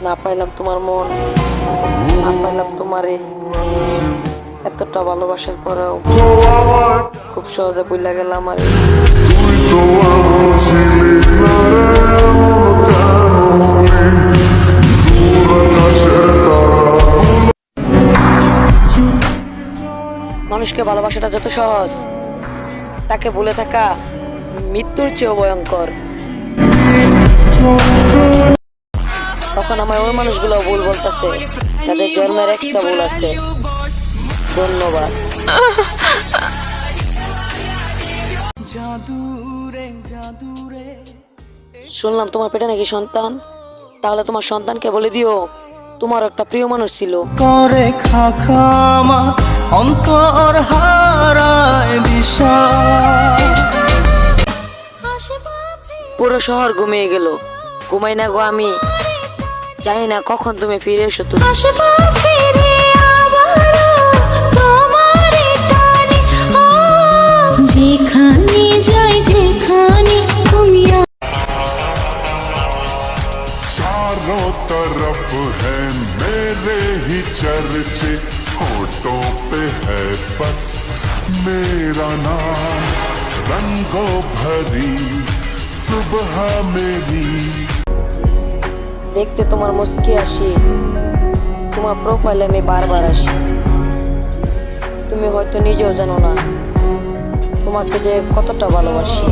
না পাইলাম তোমার মন, না পাইলাম তোমারে। এতটা ভালোবাসার পরেও খুব সহজে ভুইলা গেলাম আমারে। মানুষকে ভালোবাসাটা যত সহজ, তাকে ভুলে থাকা মৃত্যুর চেয়েও ভয়ঙ্কর। তখন আমার ওই মানুষগুলো ভুল বলতেছে, তাদের জন্মের একটা ভুল আছে। ধন্যবাদ। শুনলাম তোমার পেটে নাকি সন্তান, তাহলে তোমার সন্তানকে বলে দিও তোমার একটা প্রিয় মানুষ ছিল। করে খাখামা অন্তর হারায় দিশা। পুরো শহর ঘুমিয়ে গেল, ঘুমাই না গো আমি। জানি না কখন তুমি ফিরে এসো। তুমি যেখানে যাই, যেখানে তুমি चारों तरफ है मेरे ही चर्चे, होठों पे है बस मेरा नाम, रंगों भरी सुबह मेरी। দেখতে তোমার মুস্কি আসি, তোমার প্রোফাইলে আমি বারবার আসি। তুমি হয়তো নিজেও জানো না তোমাকে যে কতটা ভালোবাসি।